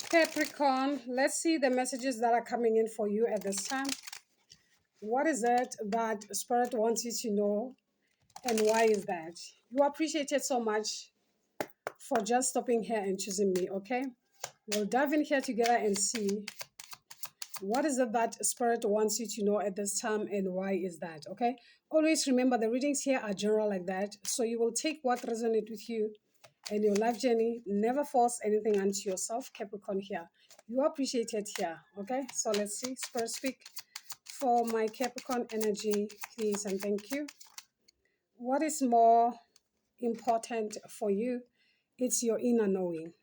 Capricorn, let's see the messages that are coming in for you at this time. What is it that Spirit wants you to know, and why is that? You appreciate it so much for just stopping here and choosing me, okay? We'll dive in here together and see what is it that Spirit wants you to know at this time, and why is that, okay? Always remember the readings here are general like that, so you will take what resonates with you and your life journey. Never force anything onto yourself, Capricorn here. You appreciate it here, okay? So let's see. Spirit, speak for my Capricorn energy, please, and thank you. What is more important for you? It's your inner knowing.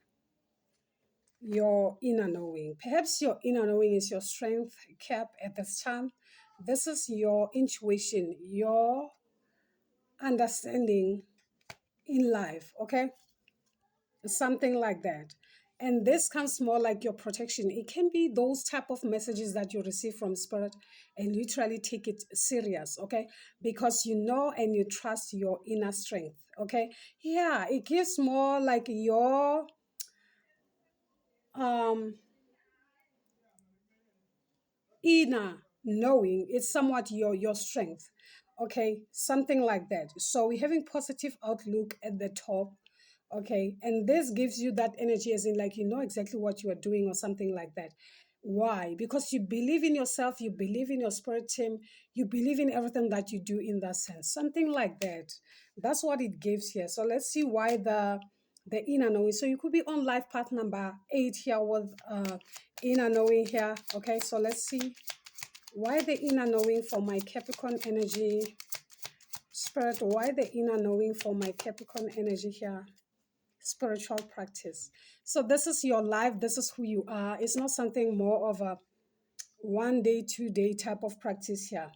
Your inner knowing. Perhaps your inner knowing is your strength, Cap, at this time. This is your intuition, your understanding in life, okay? Something like that. And this comes more like your protection. It can be those type of messages that you receive from Spirit and literally take it serious, okay? Because you know and you trust your inner strength, okay? Yeah, it gives more like your um inner knowing. It's somewhat your strength, okay? Something like that. So we're having positive outlook at the top, okay? And this gives you that energy, as in like you know exactly what you are doing or something like that. Why? Because you believe in yourself, you believe in your spirit team, you believe in everything that you do in that sense, something like that. That's what it gives here. So let's see why the inner knowing. So you could be on life path number 8 here with inner knowing here, okay? So let's see why the inner knowing for my Capricorn energy. Spirit, why the inner knowing for my Capricorn energy here? Spiritual practice. So this is your life, this is who you are. It's not something more of a 1 day, 2 day type of practice here.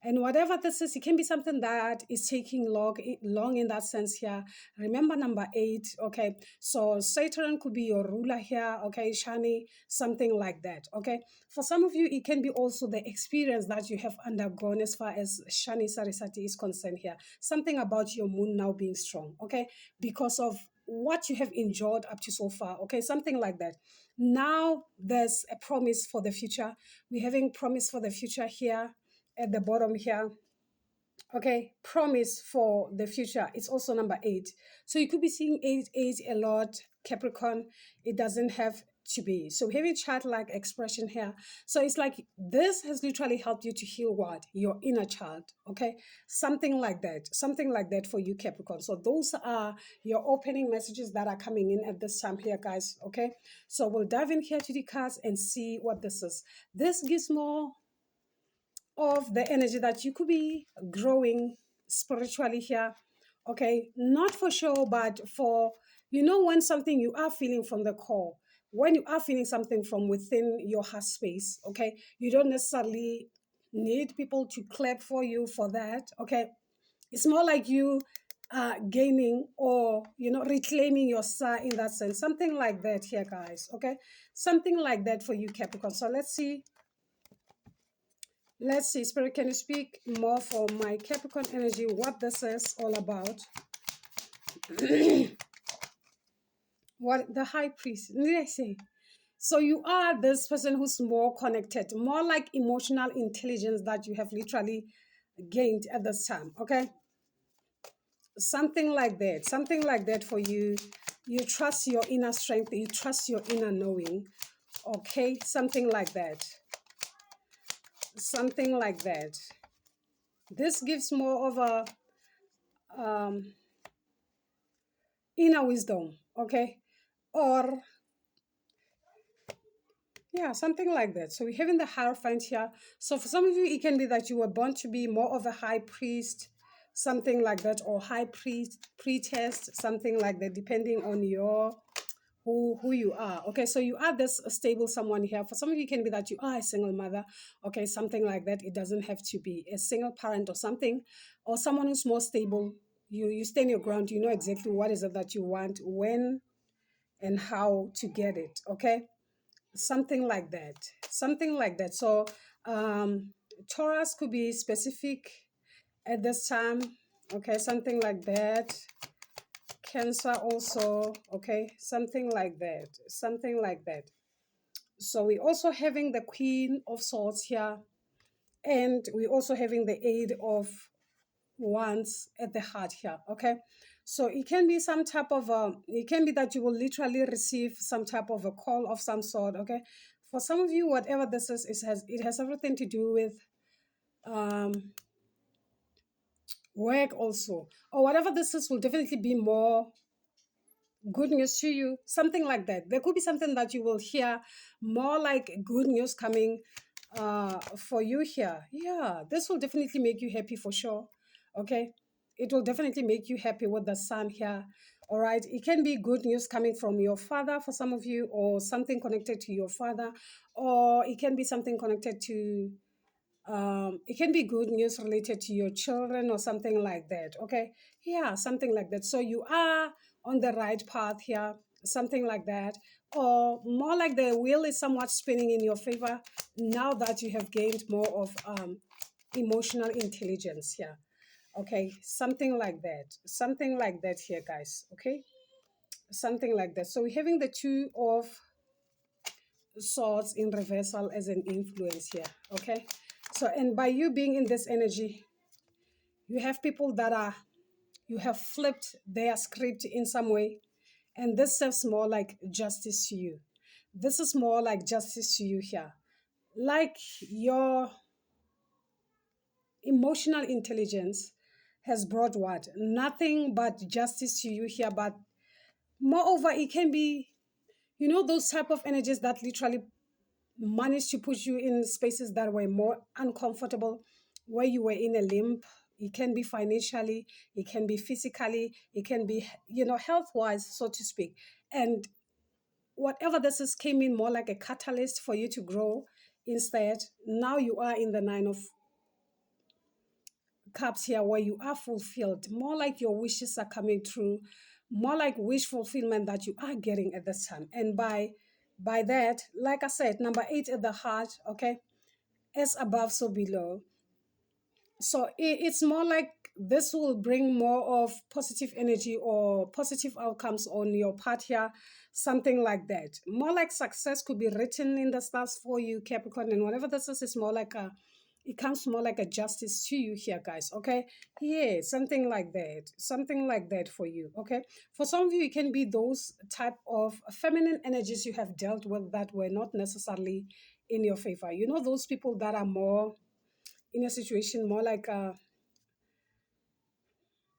And whatever this is, it can be something that is taking long in that sense here. Remember number 8, okay? So Saturn could be your ruler here, okay? Shani, something like that, okay? For some of you, it can be also the experience that you have undergone as far as Shani Sarisati is concerned here. Something about your moon now being strong, okay? Because of what you have enjoyed up to so far, okay? Something like that. Now there's a promise for the future. We're having promise for the future here at the bottom here. Okay, promise for the future. It's also number 8. So you could be seeing 8 a lot, Capricorn. It doesn't have to be. So we have a chart-like expression here. So it's like this has literally helped you to heal what? Your inner child. Okay, something like that. Something like that for you, Capricorn. So those are your opening messages that are coming in at this time here, guys. Okay, so we'll dive in here to the cards and see what this is. This gives more of the energy that you could be growing spiritually here. Okay, not for sure, but for, you know, when something you are feeling from the core, when you are feeling something from within your heart space, okay, you don't necessarily need people to clap for you for that, okay? It's more like you gaining or, you know, reclaiming your star in that sense, something like that here, guys, okay? Something like that for you, Capricorn. So let's see, Spirit, can you speak more for my Capricorn energy, what this is all about? What the high priest, did I say? So you are this person who's more connected, more like emotional intelligence that you have literally gained at this time, okay? Something like that for you. You trust your inner strength, you trust your inner knowing, okay? Something like that. Something like that. This gives more of a inner wisdom, okay? Or yeah, something like that. So we're having the Hierophant here. So for some of you, it can be that you were born to be more of a high priest, something like that, or high priestess, something like that, depending on your who you are. Okay, so you are this stable someone here. For some of you, it can be that you are a single mother. Okay, something like that. It doesn't have to be a single parent or something, or someone who's more stable. You stand your ground. You know exactly what is it that you want, when, and how to get it. Okay, something like that. Something like that. So Taurus could be specific at this time. Okay, something like that. Cancer also, okay, something like that, something like that. So we're also having the Queen of Swords here, and we're also having the Eight of Wands at the heart here. Okay, so it can be some type of it can be that you will literally receive some type of a call of some sort. Okay, for some of you, whatever this is, it has everything to do with um work also, or whatever this is will definitely be more good news to you, something like that. There could be something that you will hear more like good news coming for you here. Yeah, this will definitely make you happy for sure. Okay, it will definitely make you happy with the sun here. All right, it can be good news coming from your father for some of you, or something connected to your father, or it can be something connected to it can be good news related to your children or something like that. Okay, yeah, something like that. So you are on the right path here, something like that, or more like the wheel is somewhat spinning in your favor now that you have gained more of emotional intelligence here. Okay, something like that here, guys. Okay, something like that. So we're having the Two of Swords in reversal as an influence here. Okay, so and by you being in this energy, you have people that are, you have flipped their script in some way, and this serves more like justice to you. This is more like justice to you here, like your emotional intelligence has brought what, nothing but justice to you here. But moreover, it can be, you know, those type of energies that literally managed to put you in spaces that were more uncomfortable, where you were in a limp. It can be financially, it can be physically, it can be, you know, health wise, so to speak. And whatever this is came in more like a catalyst for you to grow. Instead, now you are in the Nine of Cups here, where you are fulfilled, more like your wishes are coming true, more like wish fulfillment that you are getting at this time. And by that, like I said, number 8 at the heart. Okay, as above so below. So it's more like this will bring more of positive energy or positive outcomes on your part here, something like that. More like success could be written in the stars for you, Capricorn, and whatever this is more like a, it comes more like a justice to you here, guys. Okay, yeah, something like that for you. Okay, for some of you, it can be those type of feminine energies you have dealt with that were not necessarily in your favor. You know, those people that are more in a situation more like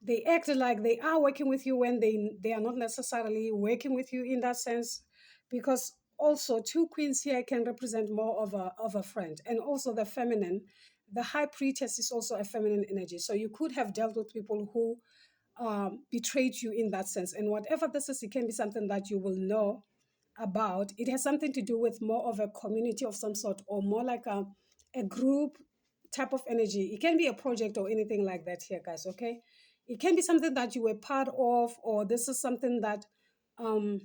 they act like they are working with you when they are not necessarily working with you in that sense, because also two queens here can represent more of a friend. And also the feminine, the high priestess is also a feminine energy, so you could have dealt with people who betrayed you in that sense. And whatever this is, it can be something that you will know about. It has something to do with more of a community of some sort, or more like a group type of energy. It can be a project or anything like that here, guys. Okay, it can be something that you were part of, or this is something that um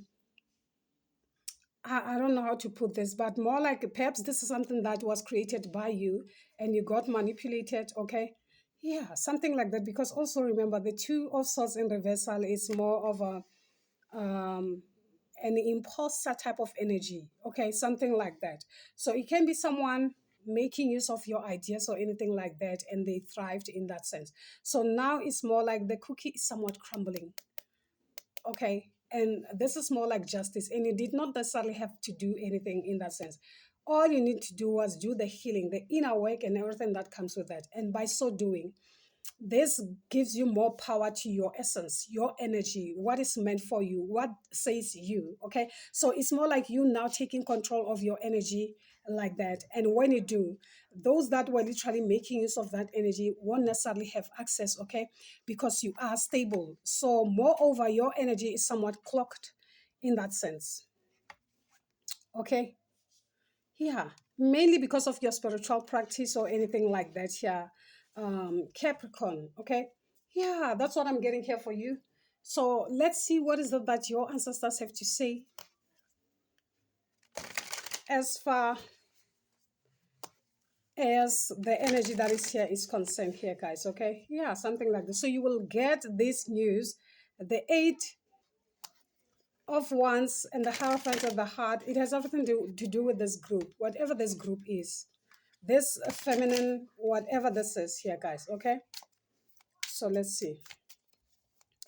I don't know how to put this, but more like perhaps this is something that was created by you and you got manipulated. Okay, yeah, something like that. Because also remember, the Two of Swords in reversal is more of a um an imposter type of energy. Okay, something like that. So it can be someone making use of your ideas or anything like that, and they thrived in that sense. So now it's more like the cookie is somewhat crumbling. Okay, and this is more like justice, and you did not necessarily have to do anything in that sense. All you need to do was do the healing, the inner work, and everything that comes with that. And by so doing, this gives you more power to your essence, your energy, what is meant for you, what says you. Okay, so it's more like you now taking control of your energy like that. And when you do, those that were literally making use of that energy won't necessarily have access. Okay, because you are stable. So moreover, your energy is somewhat clocked in that sense. Okay, yeah, mainly because of your spiritual practice or anything like that. Yeah, Capricorn. Okay, yeah, that's what I'm getting here for you. So let's see what is it that your ancestors have to say as far as the energy that is here is concerned here, guys. Okay, yeah, something like this. So you will get this news, the 8 of Wands and the Hierophant of the Heart, it has everything to do with this group, whatever this group is. This feminine, whatever this is here, guys, okay? So let's see.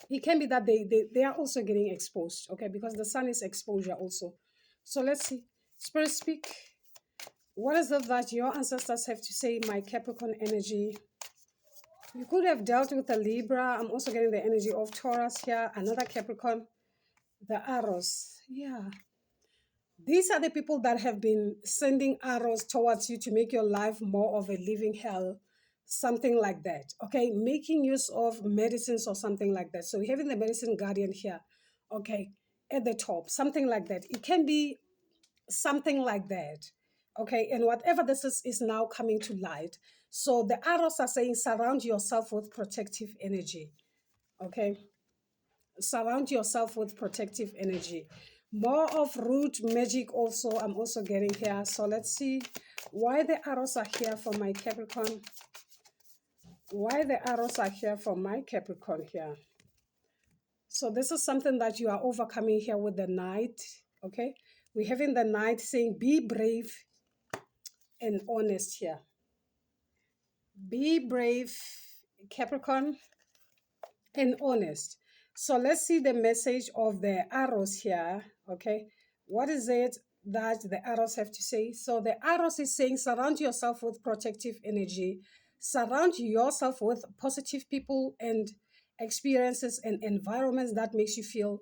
It can be that they are also getting exposed, okay? Because the sun is exposure also. So let's see. Spirit, speak. What is it that your ancestors have to say, my Capricorn energy? You could have dealt with a Libra. I'm also getting the energy of Taurus here. Another Capricorn. The arrows. Yeah. These are the people that have been sending arrows towards you to make your life more of a living hell, something like that. Okay, making use of medicines or something like that. So we're having the medicine guardian here, okay, at the top, something like that. It can be something like that. Okay, and whatever this is now coming to light. So the arrows are saying surround yourself with protective energy. Okay, surround yourself with protective energy. More of root magic also, I'm also getting here. So let's see why the arrows are here for my Capricorn. Why the arrows are here for my Capricorn here. So this is something that you are overcoming here with the Knight. Okay, we're having the Knight saying be brave and honest here. Be brave, Capricorn, and honest. So let's see the message of the arrows here. Okay, what is it that the arrows have to say? So the arrows is saying surround yourself with protective energy, surround yourself with positive people and experiences and environments that makes you feel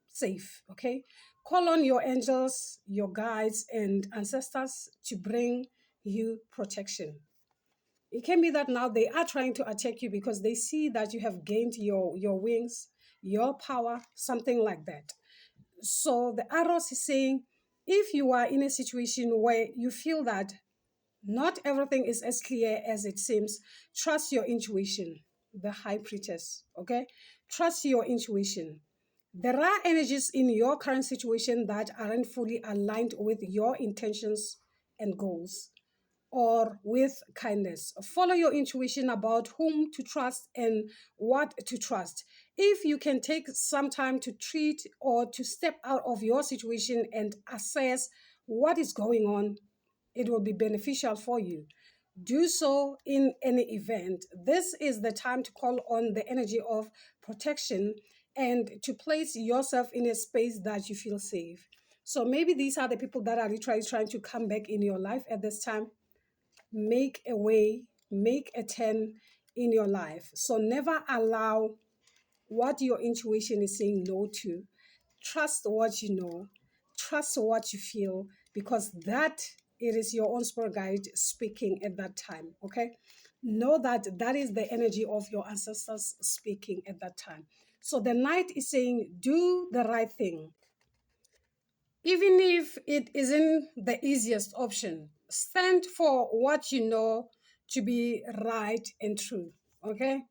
safe. Okay, call on your angels, your guides and ancestors to bring you protection. It can be that now they are trying to attack you because they see that you have gained your wings, your power, something like that. So the arrows is saying, if you are in a situation where you feel that not everything is as clear as it seems, trust your intuition, the high priestess, okay? Trust your intuition. There are energies in your current situation that aren't fully aligned with your intentions and goals or with kindness. Follow your intuition about whom to trust and what to trust. If you can take some time to treat or to step out of your situation and assess what is going on, it will be beneficial for you. Do so in any event. This is the time to call on the energy of protection and to place yourself in a space that you feel safe. So maybe these are the people that are literally trying to come back in your life at this time. Make a way, make a turn in your life. So never allow what your intuition is saying no to. Trust what you know, trust what you feel, because that it is your own spirit guide speaking at that time. Okay, know that that is the energy of your ancestors speaking at that time. So the Knight is saying do the right thing, even if it isn't the easiest option. Stand for what you know to be right and true. Okay,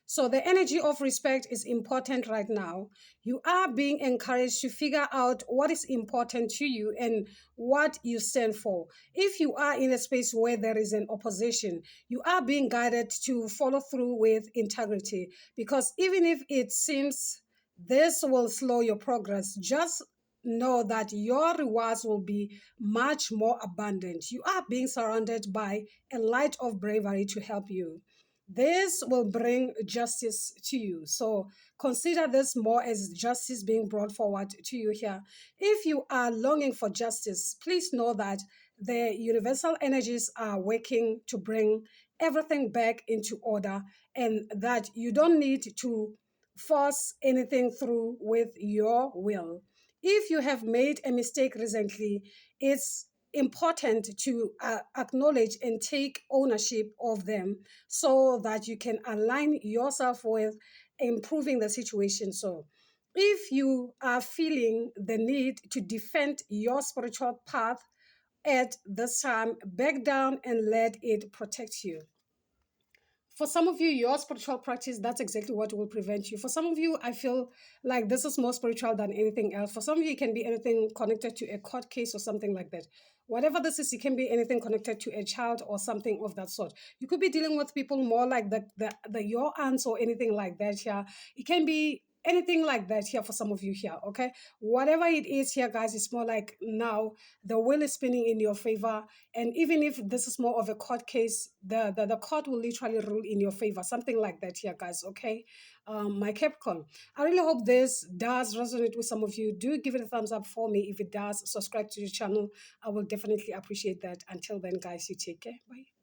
so the energy of respect is important right now. You are being encouraged to figure out what is important to you and what you stand for. If you are in a space where there is an opposition, you are being guided to follow through with integrity, because even if it seems this will slow your progress, just know that your rewards will be much more abundant. You are being surrounded by a light of bravery to help you. This will bring justice to you. So consider this more as justice being brought forward to you here. If you are longing for justice, please know that the universal energies are working to bring everything back into order, and that you don't need to force anything through with your will. If you have made a mistake recently, it's important to acknowledge and take ownership of them so that you can align yourself with improving the situation. So if you are feeling the need to defend your spiritual path at this time, back down and let it protect you. For some of you, your spiritual practice, that's exactly what will prevent you. For some of you, I feel like this is more spiritual than anything else. For some of you, it can be anything connected to a court case or something like that. Whatever this is, it can be anything connected to a child or something of that sort. You could be dealing with people more like the your aunts or anything like that. Yeah, it can be anything like that here for some of you here. Okay, whatever it is here, guys, it's more like now the wheel is spinning in your favor. And even if this is more of a court case, the court will literally rule in your favor, something like that here, guys. Okay, my Capricorn, I really hope this does resonate with some of you. Do give it a thumbs up for me. If it does, subscribe to the channel. I will definitely appreciate that. Until then, guys, you take care. Bye.